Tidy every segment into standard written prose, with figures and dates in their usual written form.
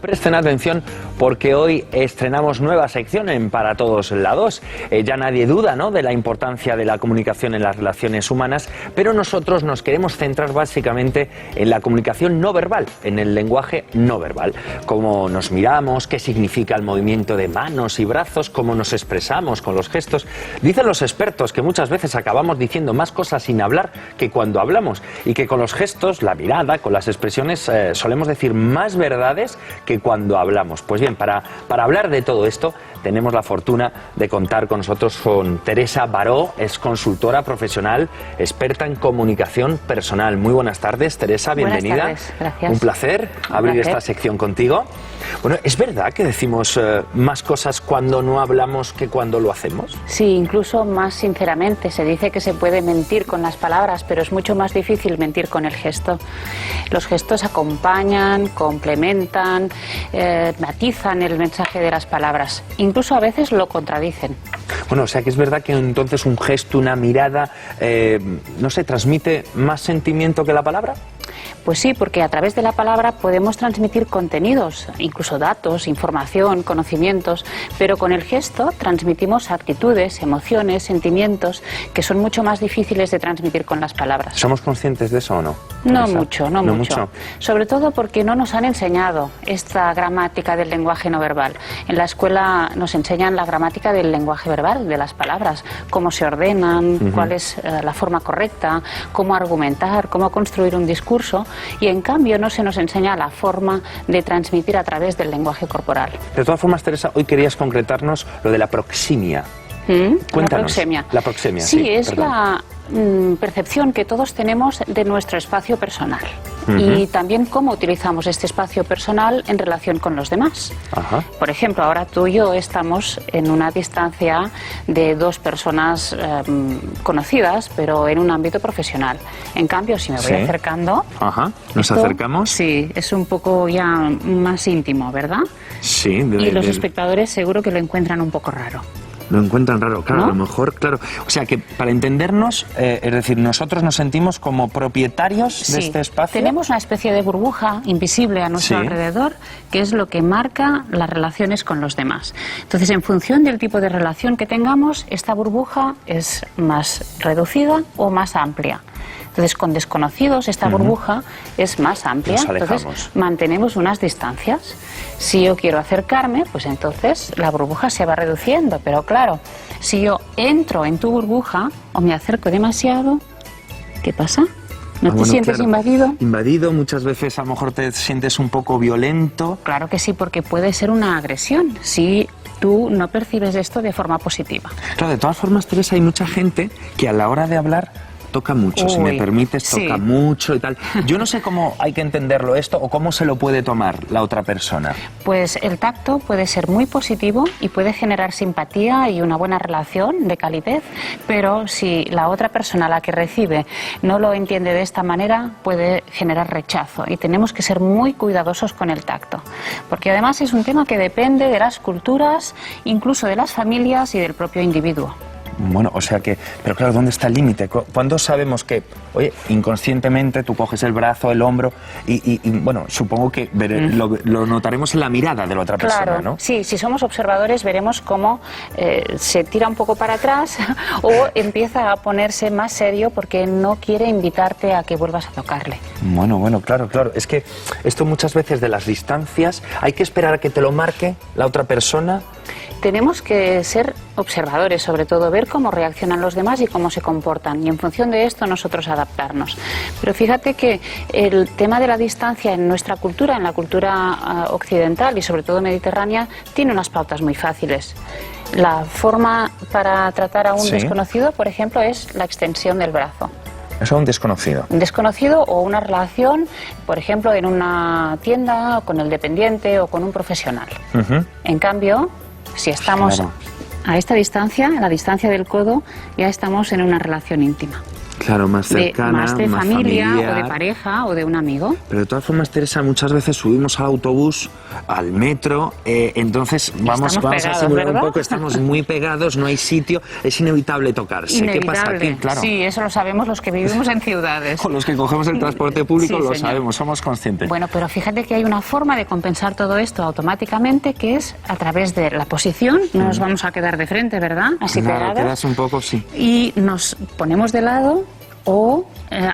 Presten atención porque hoy estrenamos nueva sección en Para Todos Lados. Ya nadie duda, ¿no?, de la importancia de la comunicación en las relaciones humanas, pero nosotros nos queremos centrar básicamente en la comunicación no verbal, en el lenguaje no verbal. Cómo nos miramos, qué significa el movimiento de manos y brazos, cómo nos expresamos con los gestos. Dicen los expertos que muchas veces acabamos diciendo más cosas sin hablar que cuando hablamos y que con los gestos, la mirada, con las expresiones solemos decir más verdades que cuando hablamos. Pues bien, para hablar de todo esto tenemos la fortuna de contar con nosotros con Teresa Baró, es consultora profesional, experta en comunicación personal. Muy buenas tardes, Teresa, bienvenida. Buenas tardes, gracias. Un placer abrir esta sección contigo. Bueno, ¿es verdad que decimos más cosas cuando no hablamos que cuando lo hacemos? Sí, incluso más sinceramente. Se dice que se puede mentir con las palabras, pero es mucho más difícil mentir con el gesto. Los gestos acompañan, complementan, matizan el mensaje de las palabras. Incluso a veces lo contradicen. Bueno, o sea que es verdad que entonces un gesto, una mirada, no sé, transmite más sentimiento que la palabra. Pues sí, porque a través de la palabra podemos transmitir contenidos, incluso datos, información, conocimientos, pero con el gesto transmitimos actitudes, emociones, sentimientos que son mucho más difíciles de transmitir con las palabras. ¿Somos conscientes de eso o no? No mucho, no mucho. Sobre todo porque no nos han enseñado esta gramática del lenguaje no verbal. En la escuela nos enseñan la gramática del lenguaje verbal, de las palabras, cómo se ordenan, cuál es la forma correcta, cómo argumentar, cómo construir un discurso, y en cambio no se nos enseña la forma de transmitir a través del lenguaje corporal. De todas formas, Teresa, hoy querías concretarnos lo de la proximia. Cuéntanos. La proxemia. Sí, es la percepción que todos tenemos de nuestro espacio personal. Y también cómo utilizamos este espacio personal en relación con los demás. Por ejemplo, ahora tú y yo estamos en una distancia de dos personas conocidas, pero en un ámbito profesional. En cambio, si me voy acercando... ¿Nos acercamos? Sí, es un poco ya más íntimo, ¿verdad? Sí. Y los espectadores seguro que lo encuentran un poco raro. Lo encuentran raro, claro, ¿no? A lo mejor, claro. O sea que para entendernos, es decir, nosotros nos sentimos como propietarios de este espacio. Tenemos una especie de burbuja invisible a nuestro alrededor, que es lo que marca las relaciones con los demás. Entonces, en función del tipo de relación que tengamos, esta burbuja es más reducida o más amplia. Entonces, con desconocidos esta burbuja es más amplia, entonces mantenemos unas distancias. Si yo quiero acercarme, pues entonces la burbuja se va reduciendo, pero claro, si yo entro en tu burbuja o me acerco demasiado, ¿qué pasa? ¿No te sientes invadido? Invadido, muchas veces a lo mejor te sientes un poco violento. Claro que sí, porque puede ser una agresión, si tú no percibes esto de forma positiva. Claro, de todas formas, Teresa, hay mucha gente que a la hora de hablar toca mucho, si me permites, toca mucho y tal. Yo no sé cómo hay que entenderlo esto o cómo se lo puede tomar la otra persona. Pues el tacto puede ser muy positivo y puede generar simpatía y una buena relación de calidez, pero si la otra persona, la que recibe, no lo entiende de esta manera, puede generar rechazo y tenemos que ser muy cuidadosos con el tacto, porque además es un tema que depende de las culturas, incluso de las familias y del propio individuo. Bueno, o sea que, pero claro, ¿dónde está el límite? ¿Cuándo sabemos que, oye, inconscientemente tú coges el brazo, el hombro y bueno, supongo que lo notaremos en la mirada de la otra persona, ¿no? Sí, si somos observadores veremos cómo se tira un poco para atrás o empieza a ponerse más serio porque no quiere invitarte a que vuelvas a tocarle. Bueno, claro. Es que esto muchas veces de las distancias, hay que esperar a que te lo marque la otra persona. Tenemos que ser observadores, sobre todo, ver cómo reaccionan los demás y cómo se comportan, y en función de esto nosotros adaptarnos. Pero fíjate que el tema de la distancia en nuestra cultura, en la cultura occidental y sobre todo mediterránea, tiene unas pautas muy fáciles. La forma para tratar a un desconocido, por ejemplo, es la extensión del brazo. ¿Eso es un desconocido? Un desconocido o una relación, por ejemplo, en una tienda, con el dependiente o con un profesional. En cambio, si estamos a esta distancia, a la distancia del codo, ya estamos en una relación íntima. Claro, más cercana, más de familia familiar, o de pareja o de un amigo. Pero de todas formas, Teresa, muchas veces subimos al autobús al metro, entonces vamos a simular un poco, estamos muy pegados, no hay sitio, es inevitable tocarse. Inevitable. ¿Qué pasa aquí? Claro. Sí, eso lo sabemos los que vivimos en ciudades. Con los que cogemos el transporte público Sí, lo señor. sabemos, somos conscientes. Bueno, pero fíjate que hay una forma de compensar todo esto automáticamente, que es a través de la posición. No nos vamos a quedar de frente, ¿verdad? Así Claro, pegados. quedas un poco, sí. Y nos ponemos de lado o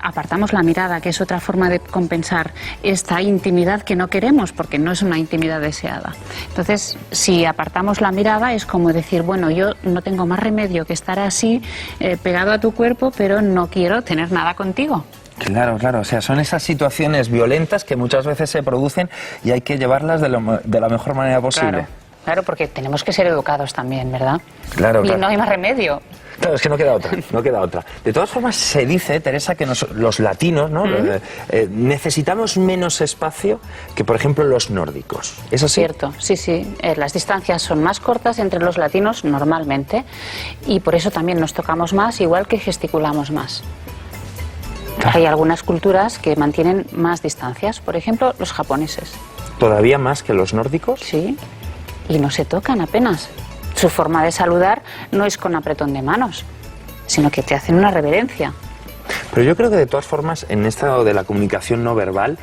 apartamos la mirada, que es otra forma de compensar esta intimidad que no queremos, porque no es una intimidad deseada. Entonces, si apartamos la mirada, es como decir, bueno, yo no tengo más remedio que estar así, pegado a tu cuerpo, pero no quiero tener nada contigo. Claro, claro, o sea, son esas situaciones violentas que muchas veces se producen y hay que llevarlas de la mejor manera posible. Claro, porque tenemos que ser educados también, ¿verdad? Claro, Y claro. no hay más remedio. Claro, es que no queda otra, no queda otra. De todas formas, se dice, Teresa, que los latinos, ¿no? Necesitamos menos espacio que, por ejemplo, los nórdicos. ¿Es así? Cierto, sí, sí. Las distancias son más cortas entre los latinos normalmente y por eso también nos tocamos más, igual que gesticulamos más. Hay algunas culturas que mantienen más distancias, por ejemplo, los japoneses. ¿Todavía más que los nórdicos? Sí, y no se tocan apenas. Su forma de saludar no es con apretón de manos, sino que te hacen una reverencia. Pero yo creo que de todas formas, en esto de la comunicación no verbal,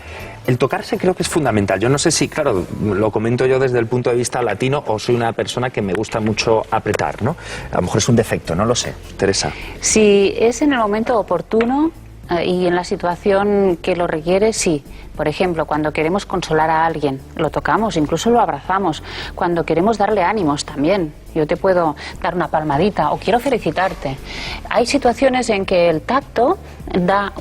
el tocarse creo que es fundamental. Yo no sé si, claro, lo comento yo desde el punto de vista latino o soy una persona que me gusta mucho apretar, ¿no? A lo mejor es un defecto, no lo sé. Teresa. Si es en el momento oportuno y en la situación que lo requiere, sí. Por ejemplo, cuando queremos consolar a alguien, lo tocamos, incluso lo abrazamos. Cuando queremos darle ánimos también. Yo te puedo dar una palmadita o quiero felicitarte. Hay situaciones en que el tacto da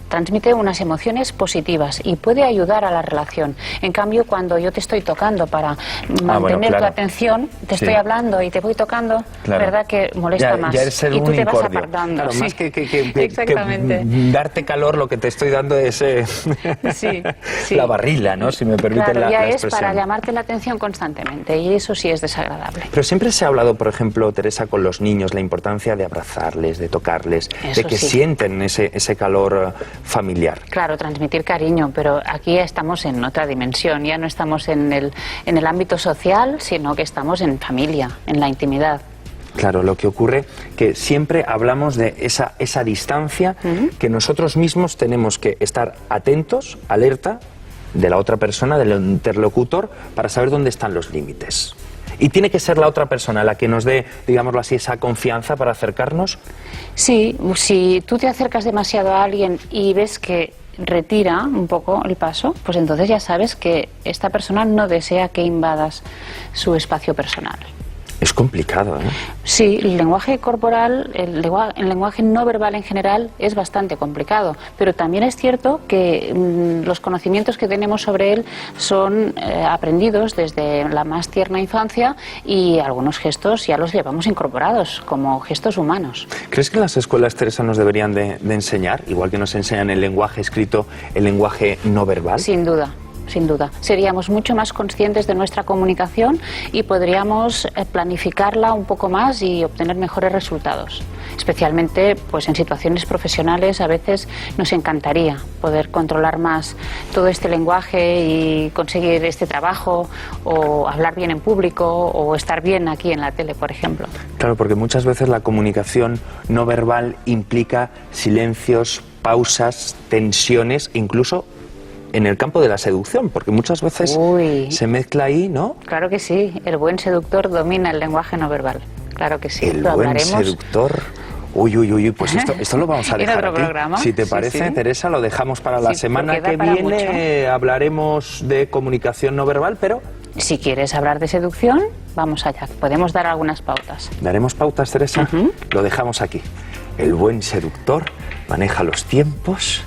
transmite unas emociones positivas y puede ayudar a la relación. En cambio, cuando yo te estoy tocando para mantener tu atención, te estoy hablando y te voy tocando, ¿verdad? Que molesta más. Ya es ser y tú un te vas incordio. apartando. Claro, Sí. más que Exactamente. darte calor, lo que te estoy dando es Sí, sí. la barrila, ¿no? Si me permite Claro, ya la es expresión. para llamarte la atención constantemente y eso sí es desagradable. Pero siempre se ha hablado, por ejemplo, Teresa, con los niños, la importancia de abrazarles, de tocarles, Eso de que sí. sienten ese calor familiar. Claro, transmitir cariño, pero aquí ya estamos en otra dimensión, ya no estamos en el ámbito social, sino que estamos en familia, en la intimidad. Claro, lo que ocurre que siempre hablamos de esa distancia que nosotros mismos tenemos que estar atentos, alerta de la otra persona, del interlocutor, para saber dónde están los límites. Y tiene que ser la otra persona la que nos dé, digámoslo así, esa confianza para acercarnos. Sí, si tú te acercas demasiado a alguien y ves que retira un poco el paso, pues entonces ya sabes que esta persona no desea que invadas su espacio personal. Es complicado, ¿eh? Sí, el lenguaje corporal, el lenguaje no verbal en general es bastante complicado, pero también es cierto que los conocimientos que tenemos sobre él son aprendidos desde la más tierna infancia y algunos gestos ya los llevamos incorporados como gestos humanos. ¿Crees que en las escuelas, Teresa, nos deberían de enseñar, igual que nos enseñan el lenguaje escrito, el lenguaje no verbal? Sin duda. Sin duda, seríamos mucho más conscientes de nuestra comunicación y podríamos planificarla un poco más y obtener mejores resultados. Especialmente pues, en situaciones profesionales a veces nos encantaría poder controlar más todo este lenguaje y conseguir este trabajo o hablar bien en público o estar bien aquí en la tele, por ejemplo. Claro, porque muchas veces la comunicación no verbal implica silencios, pausas, tensiones, incluso en el campo de la seducción, porque muchas veces se mezcla ahí, ¿no? Claro que sí, el buen seductor domina el lenguaje no verbal, claro que sí. El buen seductor. Uy, pues esto lo vamos a dejar otro aquí. programa. Si te parece, Teresa, lo dejamos para la semana que viene. Hablaremos de comunicación no verbal, pero... Si quieres hablar de seducción, vamos allá. Podemos dar algunas pautas. ¿Daremos pautas, Teresa? Lo dejamos aquí. El buen seductor maneja los tiempos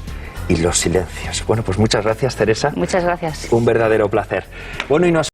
y los silencios. Bueno, pues muchas gracias, Teresa. Muchas gracias. Un verdadero placer. Bueno, y nos